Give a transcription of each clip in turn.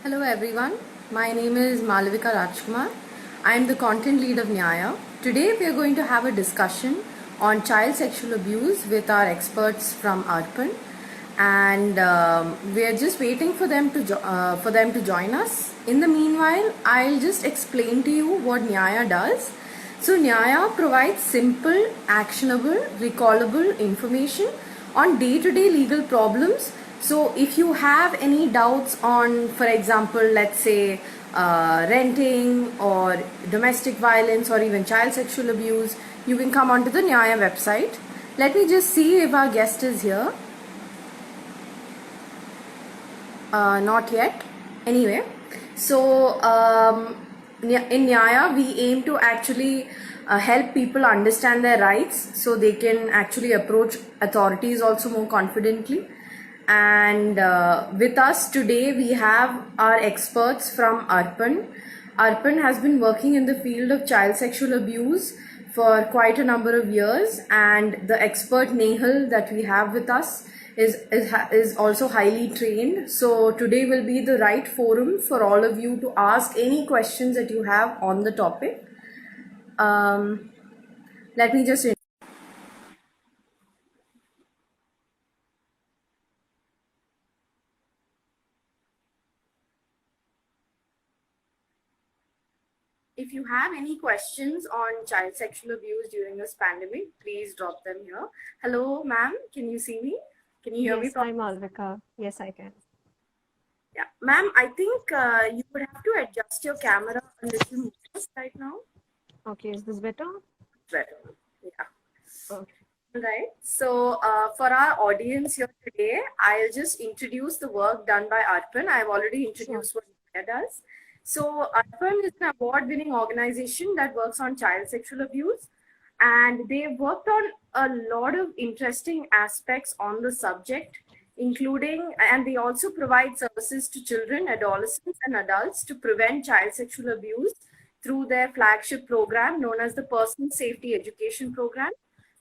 Hello everyone, my name is Malavika Rajkumar. I am the content lead of Nyaya. Today we are going to have a discussion on child sexual abuse with our experts from ARPAN, and we are just waiting for them to join us. In the meanwhile, I'll just explain to you what Nyaya does. So Nyaya provides simple, actionable, recallable information on day-to-day legal problems. So if you have any doubts on, for example, let's say renting or domestic violence or even child sexual abuse, you can come onto the Nyaya website. Let me just see if our guest is here. Not yet. Anyway, so in Nyaya, we aim to actually help people understand their rights so they can actually approach authorities also more confidently. And with us today, we have our experts from ARPAN. ARPAN has been working in the field of child sexual abuse for quite a number of years, and the expert Nehal that we have with us is also highly trained. So today will be the right forum for all of you to ask any questions that you have on the topic. Let me just if you have any questions on child sexual abuse during this pandemic, please drop them here. Hello, ma'am. Can you see me? Can you hear me Yes, properly? I'm Alvika. Yes, I can. Yeah, ma'am. I think you would have to adjust your camera a little more right now. Okay, is this better? Better. Yeah. Okay. Right. So, for our audience here today, I'll just introduce the work done by ARPAN. I've already Sure. introduced what it does. So, ARPAN is an award-winning organization that works on child sexual abuse, and they've worked on a lot of interesting aspects on the subject, including, and they also provide services to children, adolescents, and adults to prevent child sexual abuse through their flagship program known as the Personal Safety Education Program.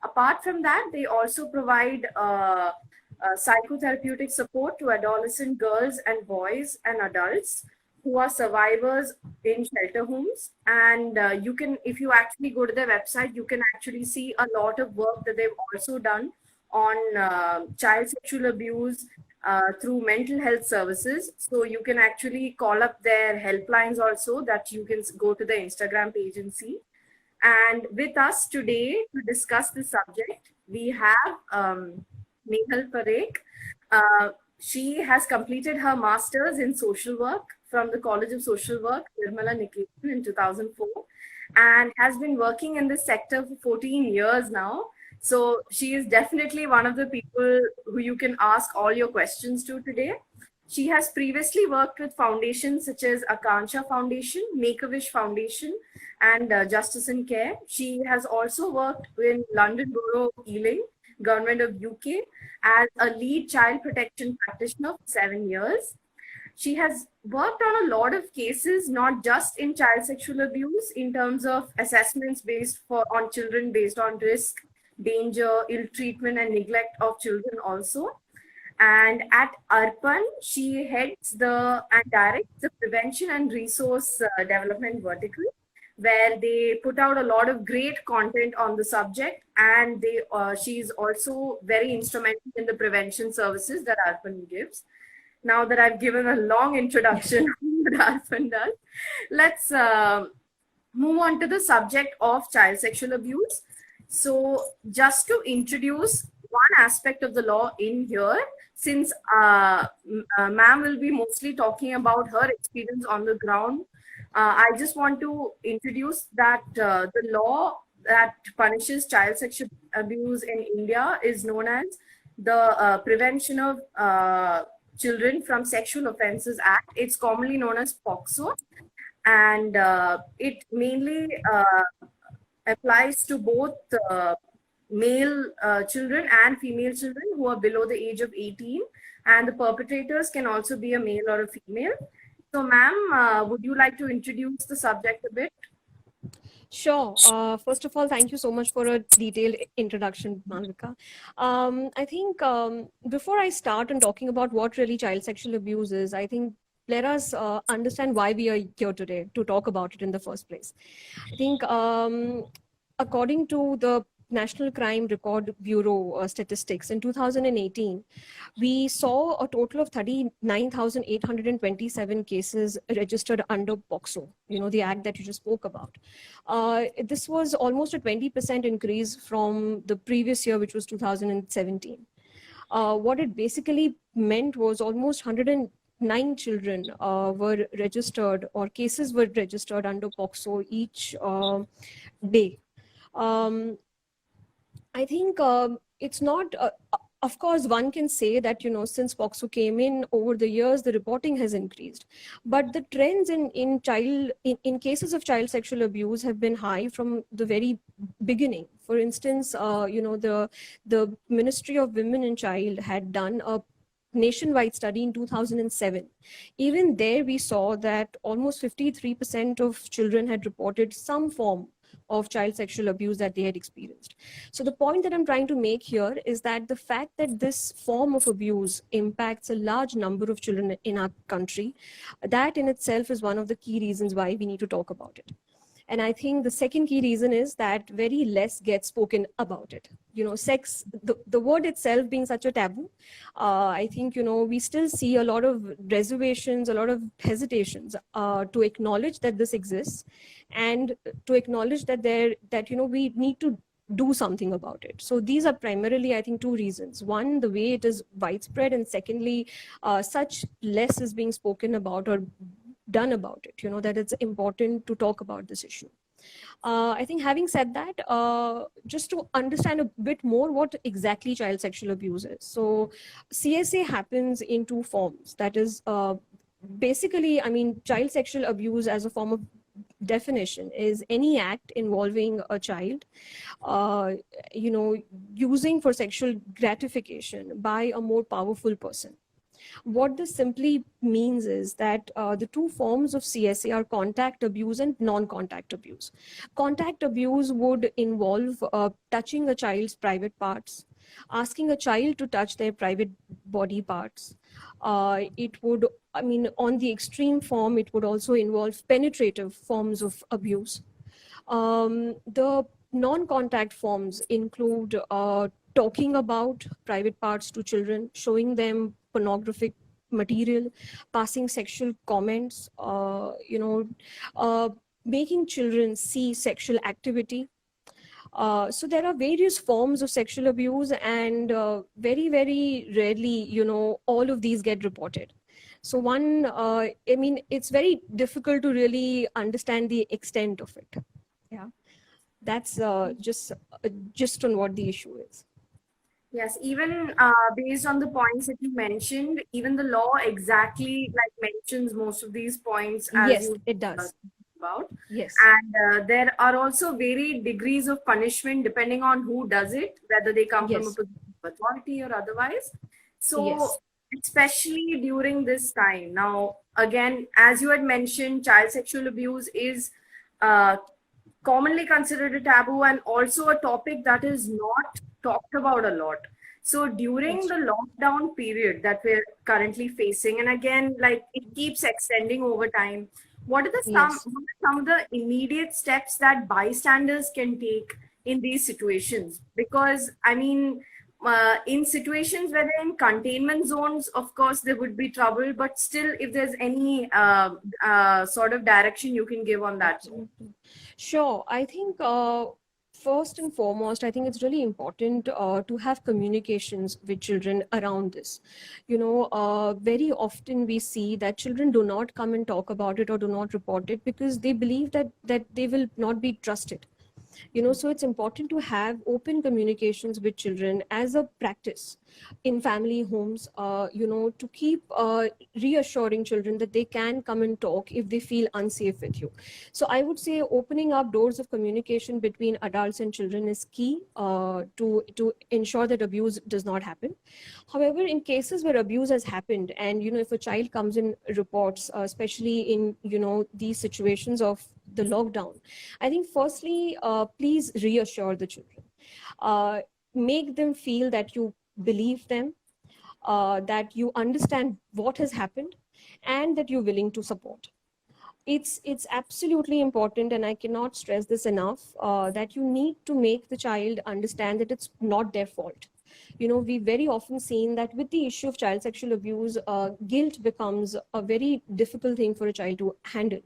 Apart from that, they also provide psychotherapeutic support to adolescent girls and boys and adults who are survivors in shelter homes. And you can, if you actually go to their website, you can actually see a lot of work that they've also done on child sexual abuse through mental health services. So you can actually call up their helplines also, that you can go to the Instagram page and see. And with us today to discuss this subject, we have Nehal Parekh. She has completed her master's in social work from the College of Social Work, Nirmala Niketan, in 2004, and has been working in this sector for 14 years now. So she is definitely one of the people who you can ask all your questions to today. She has previously worked with foundations such as Akansha Foundation, Make-A-Wish Foundation, and Justice in Care. She has also worked in London Borough of Ealing, Government of UK, as a lead child protection practitioner for 7 years. She has worked on a lot of cases, not just in child sexual abuse, in terms of assessments based on children based on risk, danger, ill treatment, and neglect of children also. And at ARPAN, she heads and directs the prevention and resource development vertical, where they put out a lot of great content on the subject. And she's also very instrumental in the prevention services that ARPAN gives. Now that I've given a long introduction on what ARPAN does, let's move on to the subject of child sexual abuse. So, just to introduce one aspect of the law in here, since ma'am will be mostly talking about her experience on the ground, I just want to introduce that the law that punishes child sexual abuse in India is known as the Prevention of Children from Sexual Offences Act. It's commonly known as POCSO, and it mainly applies to both male children and female children who are below the age of 18, and the perpetrators can also be a male or a female. So, ma'am, would you like to introduce the subject a bit? Sure. First of all, thank you so much for a detailed introduction, Malvika. I think before I start on talking about what really child sexual abuse is, I think let us understand why we are here today to talk about it in the first place. I think according to the National Crime Record Bureau statistics in 2018, we saw a total of 39,827 cases registered under POCSO, the act that you just spoke about. This was almost a 20% increase from the previous year, which was 2017. What it basically meant was almost 109 children were registered, or cases were registered under POCSO each day. I think it's not, of course, one can say that, since POCSO came in over the years, the reporting has increased. But the trends in cases of child sexual abuse have been high from the very beginning. For instance, the Ministry of Women and Child had done a nationwide study in 2007. Even there, we saw that almost 53% of children had reported some form of child sexual abuse that they had experienced. So the point that I'm trying to make here is that the fact that this form of abuse impacts a large number of children in our country, that in itself is one of the key reasons why we need to talk about it. And I think the second key reason is that very less gets spoken about it. Sex, the word itself being such a taboo, I think, we still see a lot of reservations, a lot of hesitations to acknowledge that this exists, and to acknowledge that we need to do something about it. So these are primarily, I think, two reasons. One, the way it is widespread, and secondly, such less is being spoken about or done about it, that it's important to talk about this issue. I think having said that, just to understand a bit more what exactly child sexual abuse is. So CSA happens in two forms. That is basically, child sexual abuse as a form of definition is any act involving a child, using for sexual gratification by a more powerful person. What this simply means is that the two forms of CSA are contact abuse and non-contact abuse. Contact abuse would involve touching a child's private parts, asking a child to touch their private body parts. It would, on the extreme form, it would also involve penetrative forms of abuse. The non-contact forms include talking about private parts to children, showing them pornographic material, passing sexual comments, making children see sexual activity. So there are various forms of sexual abuse, and very, very rarely, all of these get reported. So it's very difficult to really understand the extent of it. Yeah, that's just on what the issue is. Yes, even based on the points that you mentioned, even the law exactly mentions most of these points as yes, you it does. About. Yes. And there are also varied degrees of punishment depending on who does it, whether they come from a position of authority or otherwise. So especially during this time. Now, again, as you had mentioned, child sexual abuse is commonly considered a taboo and also a topic that is not talked about a lot. So during the lockdown period that we're currently facing, and again, it keeps extending over time, what are some of the immediate steps that bystanders can take in these situations? Because, in situations where they're in containment zones, of course, there would be trouble, but still, if there's any sort of direction you can give on that. Sure. I think first and foremost, I think it's really important to have communications with children around this. Very often we see that children do not come and talk about it or do not report it because they believe that they will not be trusted. So it's important to have open communications with children as a practice in family homes, to keep reassuring children that they can come and talk if they feel unsafe with you. So I would say opening up doors of communication between adults and children is key to ensure that abuse does not happen. However, in cases where abuse has happened, and if a child comes in reports, especially in these situations of the lockdown, I think firstly, please reassure the children. Make them feel that you believe them, that you understand what has happened, and that you're willing to support. It's absolutely important, and I cannot stress this enough, that you need to make the child understand that it's not their fault. We very often seen that with the issue of child sexual abuse, guilt becomes a very difficult thing for a child to handle.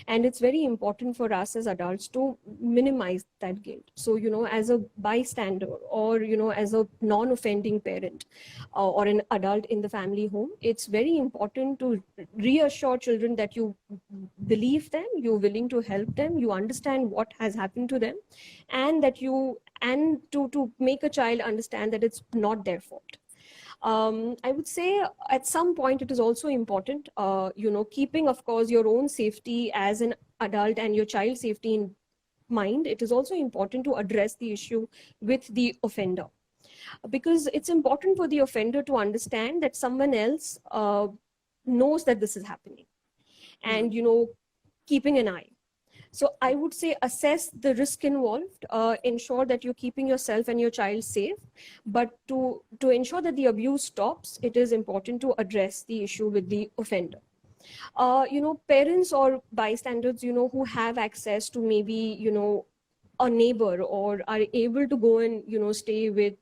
And it's very important for us as adults to minimize that guilt. So as a bystander, or as a non-offending parent, or an adult in the family home, it's very important to reassure children that you believe them, you're willing to help them, you understand what has happened to them, and that you and to make a child understand that it's not their fault. I would say at some point it is also important, keeping, of course, your own safety as an adult and your child's safety in mind. It is also important to address the issue with the offender, because it's important for the offender to understand that someone else knows that this is happening, and keeping an eye. So I would say assess the risk involved, ensure that you're keeping yourself and your child safe. But to ensure that the abuse stops, it is important to address the issue with the offender. Parents or bystanders, who have access to maybe, a neighbor, or are able to go and, stay with,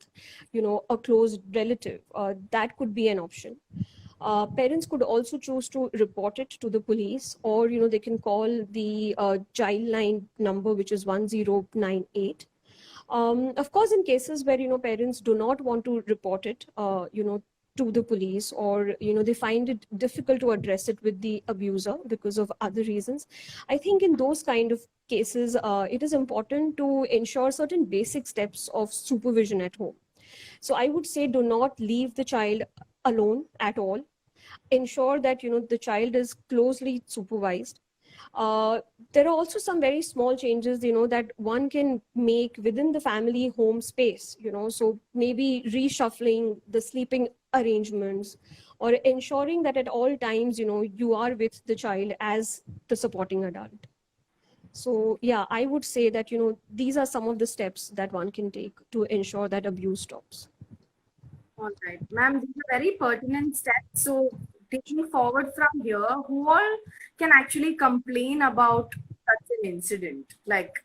a close relative, that could be an option. Parents could also choose to report it to the police, or they can call the child line number, which is 1098. Of course, in cases where parents do not want to report it, to the police, or they find it difficult to address it with the abuser because of other reasons, I think in those kind of cases, it is important to ensure certain basic steps of supervision at home. So I would say, do not leave the child alone at all. Ensure that the child is closely supervised. There are also some very small changes that one can make within the family home space, so maybe reshuffling the sleeping arrangements, or ensuring that at all times you are with the child as the supporting adult. So yeah, I would say that these are some of the steps that one can take to ensure that abuse stops. All right, ma'am, these are very pertinent steps. So, taking forward from here, who all can actually complain about such an incident? Like,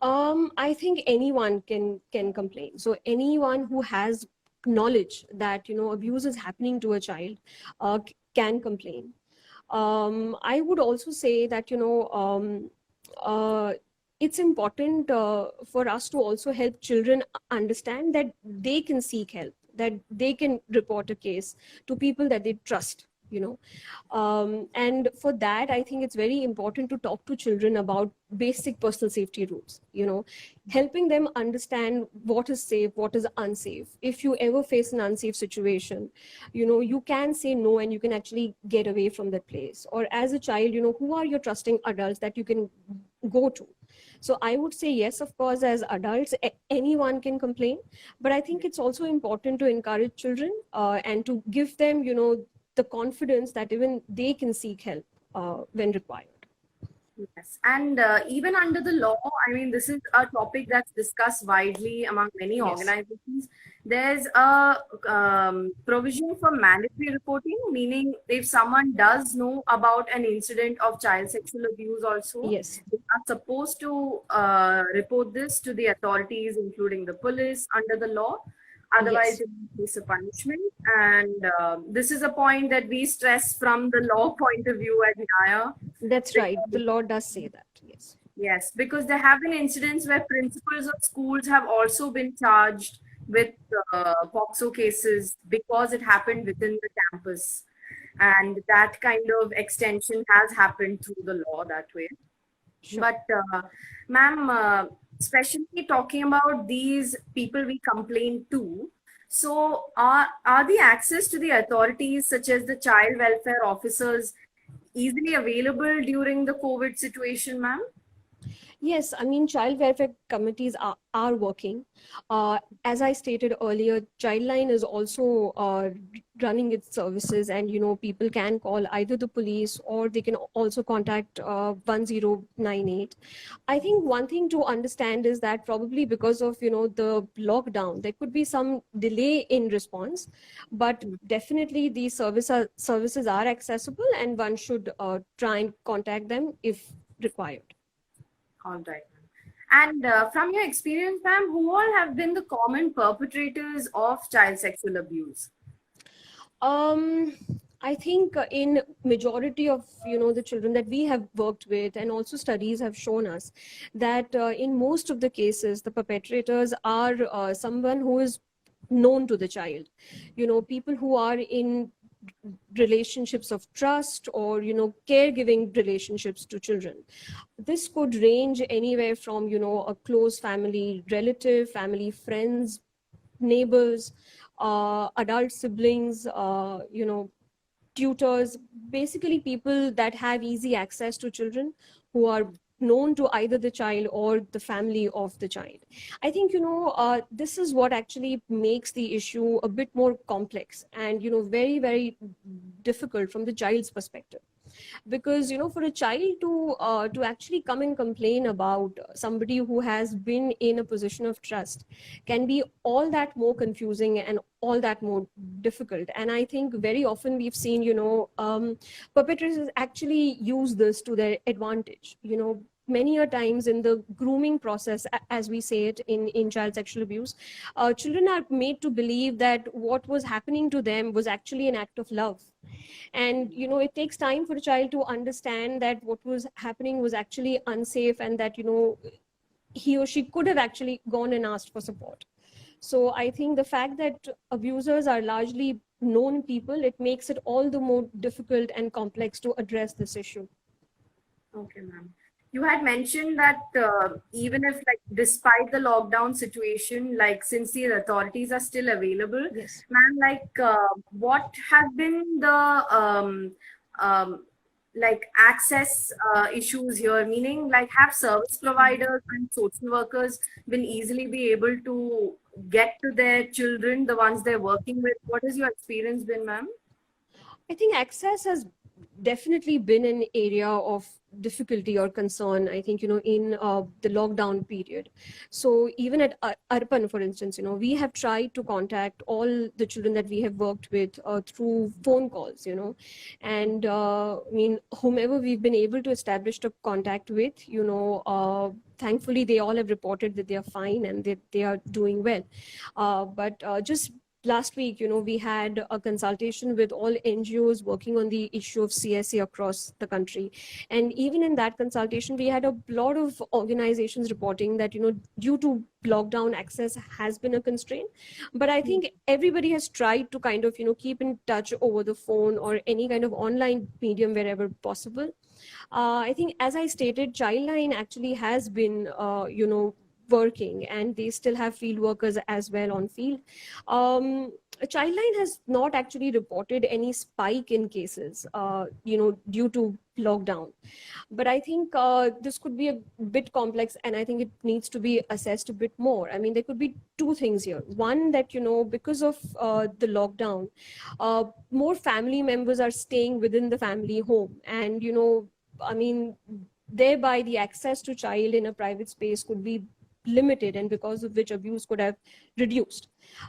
I think anyone can complain. So anyone who has knowledge that abuse is happening to a child can complain. I would also say that it's important for us to also help children understand that they can seek help, that they can report a case to people that they trust. And for that, I think it's very important to talk to children about basic personal safety rules, helping them understand what is safe, what is unsafe. If you ever face an unsafe situation, you can say no, and you can actually get away from that place. Or as a child, who are your trusting adults that you can go to? So I would say, yes, of course, as adults, anyone can complain, but I think it's also important to encourage children and to give them, the confidence that even they can seek help when required. yes, and even under the law, I mean, this is a topic that's discussed widely among many Yes. organizations. There's a provision for mandatory reporting, meaning if someone does know about an incident of child sexual abuse, also, Yes. they are supposed to report this to the authorities, including the police, under the law. Otherwise, Yes. you will face a punishment. And this is a point that we stress from the law point of view at Nyaya. That's right. The law does say that. Yes. Yes, because there have been incidents where principals of schools have also been charged with POCSO cases because it happened within the campus. And that kind of extension has happened through the law that way. Sure. But, ma'am, especially talking about these people we complain to, so are the access to the authorities, such as the child welfare officers, easily available during the COVID situation, ma'am? Yes, I mean, child welfare committees are working. As I stated earlier, Childline is also running its services, and people can call either the police or they can also contact 1098. I think one thing to understand is that probably because of the lockdown, there could be some delay in response, but definitely these services are accessible, and one should try and contact them if required. All right. And from your experience, ma'am, who all have been the common perpetrators of child sexual abuse? Um, I think in majority of the children that we have worked with, and also studies have shown us that in most of the cases, the perpetrators are someone who is known to the child. People who are in relationships of trust, or caregiving relationships to children. This could range anywhere from a close family relative, family friends, neighbors, adult siblings, tutors, basically people that have easy access to children, who are known to either the child or the family of the child. I think this is what actually makes the issue a bit more complex, and very, very difficult from the child's perspective, because for a child to actually come and complain about somebody who has been in a position of trust can be all that more confusing and all that more difficult. And I think very often we've seen perpetrators actually use this to their advantage. Many a times in the grooming process, as we say it in child sexual abuse, children are made to believe that what was happening to them was actually an act of love. And it takes time for a child to understand that what was happening was actually unsafe, and that he or she could have actually gone and asked for support. So I think the fact that abusers are largely known people, it makes it all the more difficult and complex to address this issue. Okay, ma'am. You had mentioned that even if, like, despite the lockdown situation, like, since the authorities are still available, Yes. ma'am, like, what have been the um, like access issues here? Meaning, like, have service providers and social workers been easily be able to get to their children, the ones they're working with? What has your experience been, ma'am? I think access has definitely been an area of difficulty or concern, I think, in the lockdown period. So even at Arpan, for instance, we have tried to contact all the children that we have worked with through phone calls, and I mean, whomever we've been able to establish a contact with, thankfully they all have reported that they are fine and that they are doing well. But just last week, we had a consultation with all NGOs working on the issue of CSA across the country. And even in that consultation, we had a lot of organizations reporting that, due to lockdown, access has been a constraint. But I think everybody has tried to kind of, keep in touch over the phone or any kind of online medium wherever possible. I think, as I stated, Childline actually has been, working, and they still have field workers as well on field. Childline has not actually reported any spike in cases, due to lockdown. But I think this could be a bit complex, and I think it needs to be assessed a bit more. I mean, there could be two things here. One, that, because of the lockdown, more family members are staying within the family home. And, I mean, thereby the access to child in a private space could be limited, and because of which abuse could have reduced.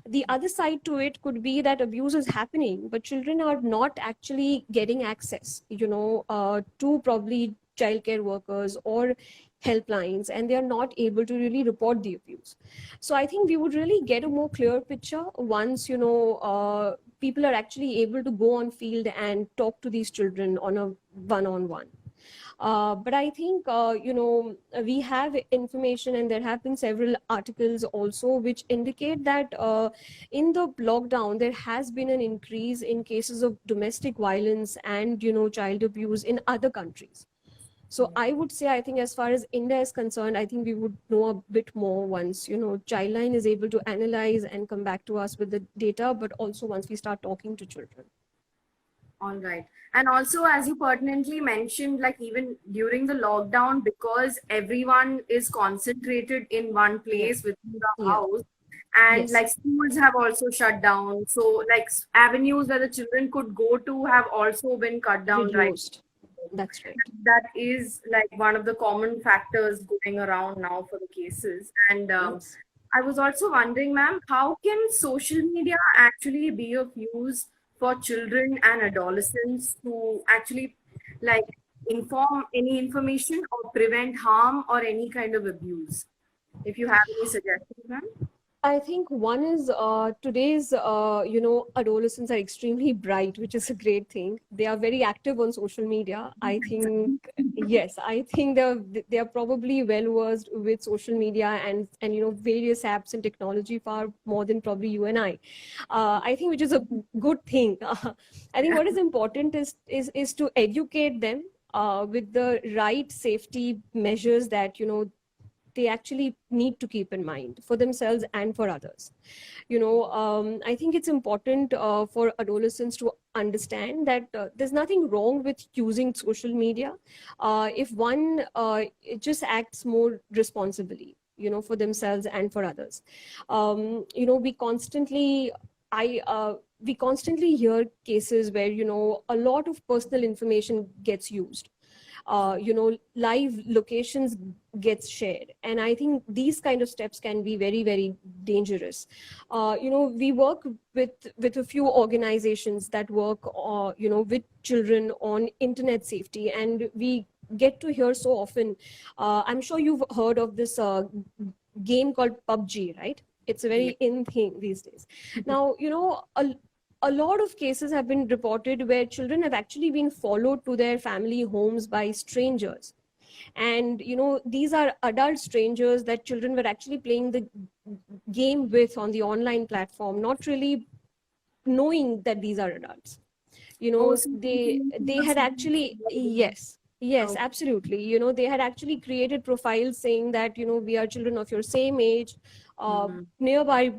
The other side to it could be that abuse is happening, but children are not actually getting access, to probably childcare workers or helplines, and they are not able to really report the abuse. So I think we would really get a more clear picture once, people are actually able to go on field and talk to these children on a one-on-one. But I think, we have information, and there have been several articles also which indicate that in the lockdown, there has been an increase in cases of domestic violence and, child abuse in other countries. So I would say, I think, as far as India is concerned, I think we would know a bit more once, Childline is able to analyze and come back to us with the data, but also once we start talking to children. All right. And also, as you pertinently mentioned, like even during the lockdown, because everyone is concentrated in one Yeah. place within the Yeah. house, and Yes. like schools have also shut down. So, like avenues where the children could go to have also been cut down, right? Reduced. That's right. That is like one of the common factors going around now for the cases. And Yes. I was also wondering, ma'am, how can social media actually be of use for children and adolescents to actually like inform any information or prevent harm or any kind of abuse? If you have any suggestions, ma'am. I think one is today's, adolescents are extremely bright, which is a great thing. They are very active on social media. I think, yes, I think they're probably well versed with social media and various apps and technology far more than probably you and I. I think which is a good thing. I think Yeah. what is important is to educate them with the right safety measures that they actually need to keep in mind for themselves and for others. I think it's important for adolescents to understand that there's nothing wrong with using social media if one it just acts more responsibly, for themselves and for others. We constantly I we constantly hear cases where a lot of personal information gets used. Live locations gets shared, and I think these kind of steps can be very, very dangerous. We work with a few organizations that work with children on internet safety, and we get to hear so often. I'm sure you've heard of this game called PUBG, right? It's a very Yeah. in thing these days. Now, a lot of cases have been reported where children have actually been followed to their family homes by strangers. And these are adult strangers that children were actually playing the game with on the online platform, not really knowing that these are adults. Oh, so They had actually, yes, okay. absolutely, they had actually created profiles saying that we are children of your same age, Mhm. nearby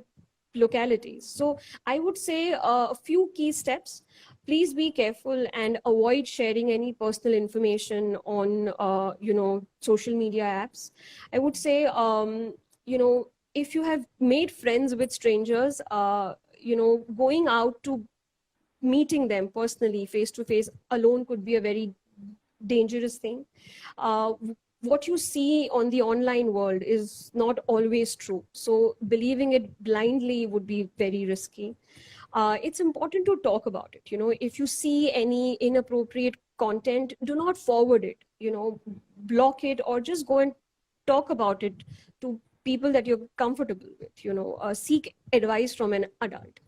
localities. So I would say a few key steps. Please be careful and avoid sharing any personal information on social media apps. I would say you know if you have made friends with strangers, going out to meeting them personally face to face alone could be a very dangerous thing. uh, what you see on the online world is not always true, so believing it blindly would be very risky. It's important to talk about it. If you see any inappropriate content, do not forward it, block it, or just go and talk about it to people that you're comfortable with. Seek advice from an adult.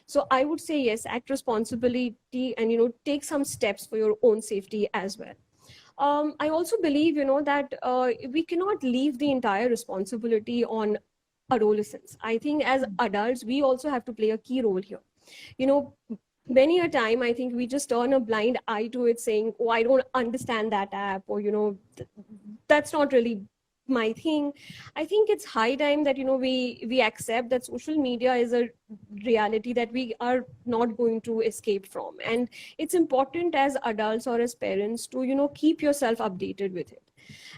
So I would say yes, act responsibility and take some steps for your own safety as well. I also believe that we cannot leave the entire responsibility on adolescents. I think as adults we also have to play a key role here. you know Many a time I think we just turn a blind eye to it, saying, oh, I don't understand that app, or that's not really my thing. I think it's high time that we accept that social media is a reality that we are not going to escape from, and it's important as adults or as parents to keep yourself updated with it.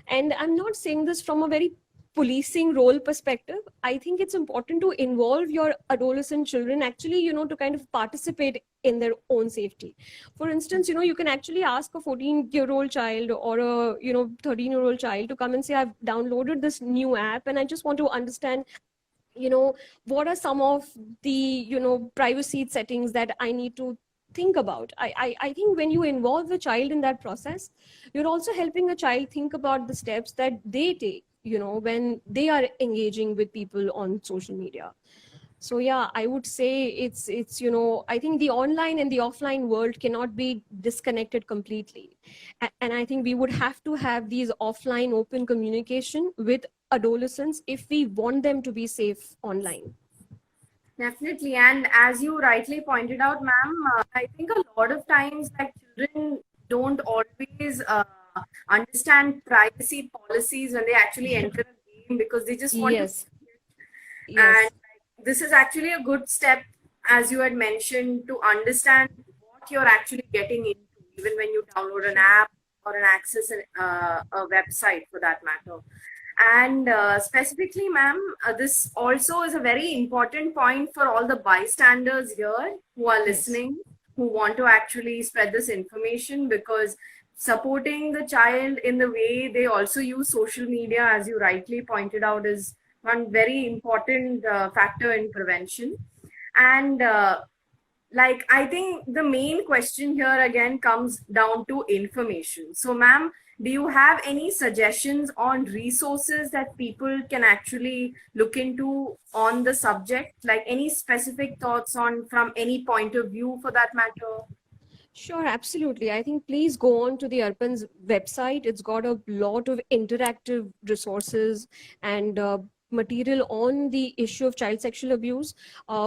And I'm not saying this from a very policing role perspective. I think it's important to involve your adolescent children actually, to kind of participate in their own safety. For instance, you can actually ask a 14-year-old child or a 13-year-old child to come and say, I've downloaded this new app and I just want to understand what are some of the privacy settings that I need to think about. I think when you involve a child in that process, you're also helping a child think about the steps that they take when they are engaging with people on social media. So yeah, I would say it's I think the online and the offline world cannot be disconnected completely. And I think we would have to have these offline open communication with adolescents if we want them to be safe online. Definitely. And as you rightly pointed out, ma'am, I think a lot of times like children don't always understand privacy policies when they actually enter a game because they just want to. Yes, And yes, this is actually a good step, as you had mentioned, to understand what what you're actually getting into, even when you download an app or an access a website for that matter. And specifically, ma'am, this also is a very important point for all the bystanders here who are listening, who want to actually spread this information, because supporting the child in the way they also use social media, as you rightly pointed out, is one very important factor in prevention. And like, I think the main question here again comes down to information. So, ma'am, do you have any suggestions on resources that people can actually look into on the subject? Like any specific thoughts on from any point of view for that matter? Sure, absolutely. I think please go on to the Arpan's website. It's got a lot of interactive resources and material on the issue of child sexual abuse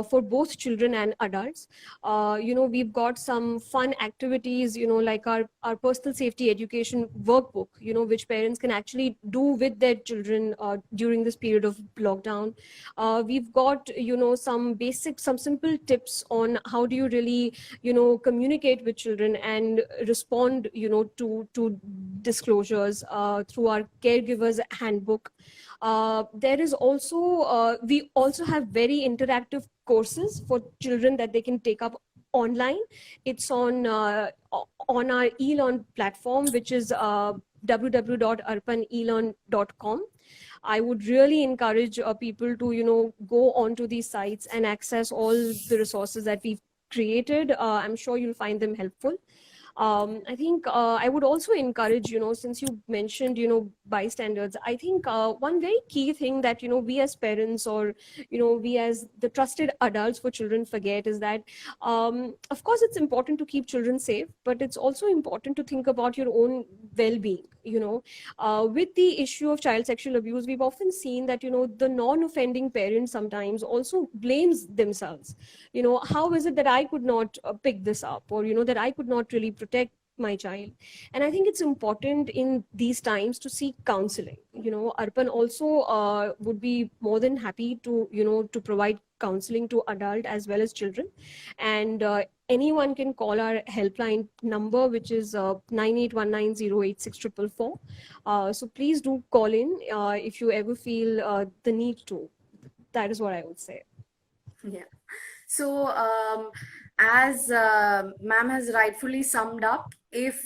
for both children and adults. We've got some fun activities, like our personal safety education workbook, which parents can actually do with their children during this period of lockdown. We've got, some simple tips on how do you really, communicate with children and respond, to disclosures through our caregivers handbook. There is also, we also have very interactive courses for children that they can take up online. It's on our eLearn platform, which is www.arpanelearn.com. I would really encourage people to, go onto these sites and access all the resources that we've created. I'm sure you'll find them helpful. I think I would also encourage, since you mentioned, bystanders, I think one very key thing that, we as parents or, we as the trusted adults for children forget is that, of course, it's important to keep children safe, but it's also important to think about your own well-being. With the issue of child sexual abuse, we've often seen that, the non-offending parent sometimes also blames themselves. How is it that I could not pick this up, or, that I could not really protect my child? And I think it's important in these times to seek counseling. Arpan also would be more than happy to, to provide counseling to adult as well as children. And anyone can call our helpline number, which is 9819086444. So please do call in if you ever feel the need to. That is what I would say. Yeah. So, as ma'am has rightfully summed up, if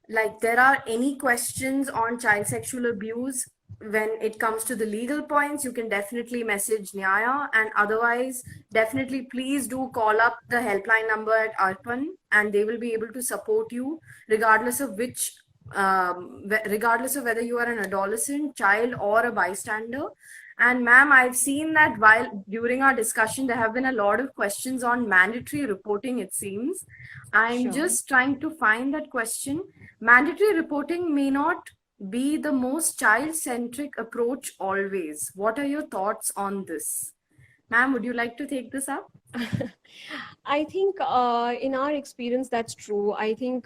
like there are any questions on child sexual abuse when it comes to the legal points, you can definitely message Nyaya, and otherwise, definitely please do call up the helpline number at Arpan, and they will be able to support you regardless of which. Regardless of whether you are an adolescent, child, or a bystander. And ma'am, I've seen that while during our discussion, there have been a lot of questions on mandatory reporting, it seems. I'm Sure. just trying to find that question. Mandatory reporting may not be the most child-centric approach always. What are your thoughts on this? Ma'am, would you like to take this up? I think in our experience, that's true. I think,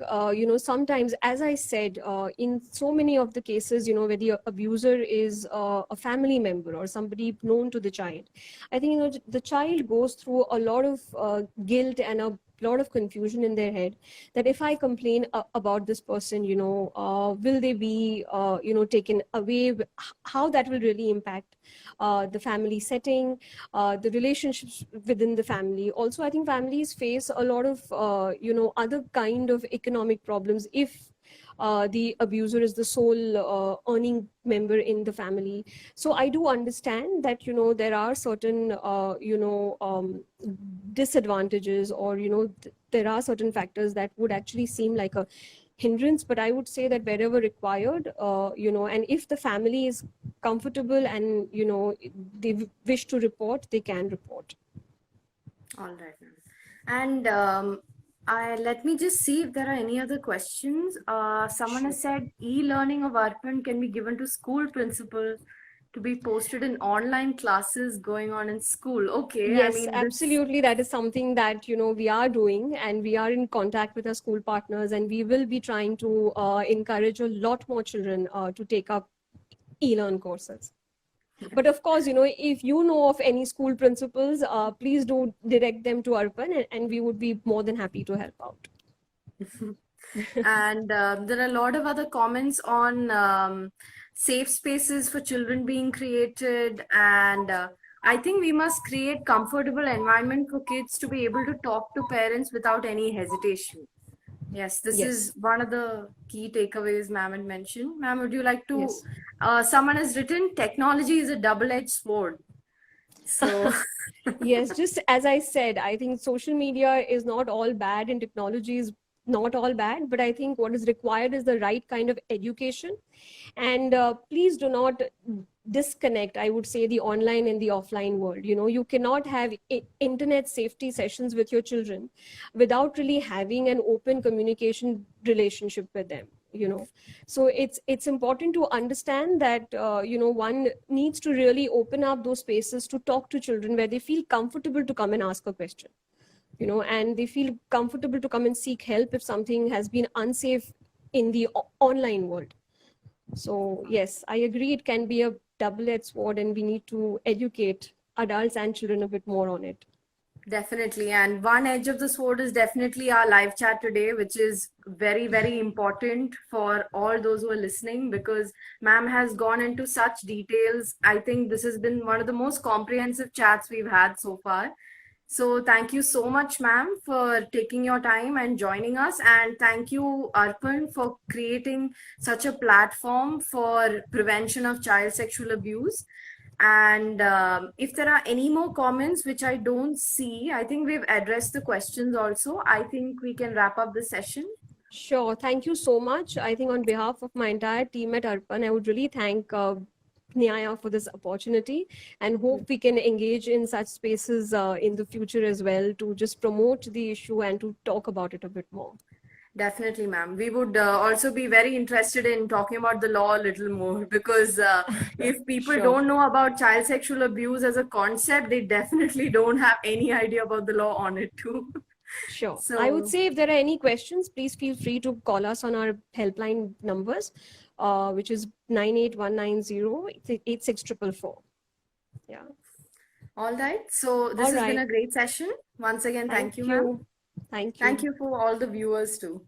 sometimes, as I said, in so many of the cases, where the abuser is a family member or somebody known to the child, I think, the child goes through a lot of guilt and a lot of confusion in their head that if I complain about this person, will they be, taken away? How that will really impact the family setting, the relationships within the family. Also, I think families face a lot of, other kind of economic problems if the abuser is the sole earning member in the family. So I do understand that, there are certain, disadvantages, or, there are certain factors that would actually seem like a hindrance, but I would say that wherever required, and if the family is comfortable and, they wish to report, they can report. All right, ma'am. And let me just see if there are any other questions. Someone has said e-learning of Arpan can be given to school principals to be posted in online classes going on in school. Okay, Yes, I mean, absolutely. That is something that, we are doing, and we are in contact with our school partners, and we will be trying to encourage a lot more children to take up e-learn courses. But of course, if you know of any school principals, please do direct them to Arpan, and we would be more than happy to help out. And there are a lot of other comments on safe spaces for children being created. And I think we must create comfortable environment for kids to be able to talk to parents without any hesitation. Yes, this Yes, is one of the key takeaways ma'am had mentioned. Ma'am, would you like to? yes. Someone has written, technology is a double-edged sword. So, Yes, just as I said, I think social media is not all bad and technology is not all bad, but I think what is required is the right kind of education. And please do not disconnect, I would say, the online and the offline world. You cannot have internet safety sessions with your children without really having an open communication relationship with them. So it's important to understand that one needs to really open up those spaces to talk to children where they feel comfortable to come and ask a question, and they feel comfortable to come and seek help if something has been unsafe in the online world. So yes, I agree, it can be a double-edged sword, and we need to educate adults and children a bit more on it. definitely. And one edge of the sword is definitely our live chat today, which is very, very important for all those who are listening, because ma'am has gone into such details. I think this has been one of the most comprehensive chats we've had so far. So thank you so much, ma'am, for taking your time and joining us. And thank you, Arpan, for creating such a platform for prevention of child sexual abuse. And if there are any more comments which I don't see, I think we've addressed the questions also. I think we can wrap up the session. Sure. Thank you so much. I think on behalf of my entire team at Arpan, I would really thank Nyaya for this opportunity, and hope we can engage in such spaces in the future as well, to just promote the issue and to talk about it a bit more. Definitely, ma'am. We would also be very interested in talking about the law a little more, because if people Sure. don't know about child sexual abuse as a concept, they definitely don't have any idea about the law on it too. Sure. I would So, say if there are any questions, please feel free to call us on our helpline numbers, which is 98190 Yeah. all right. So this All has been right. a great session. Once again, thank Thank you, ma'am. you. Thank Thank you. you for all the viewers too.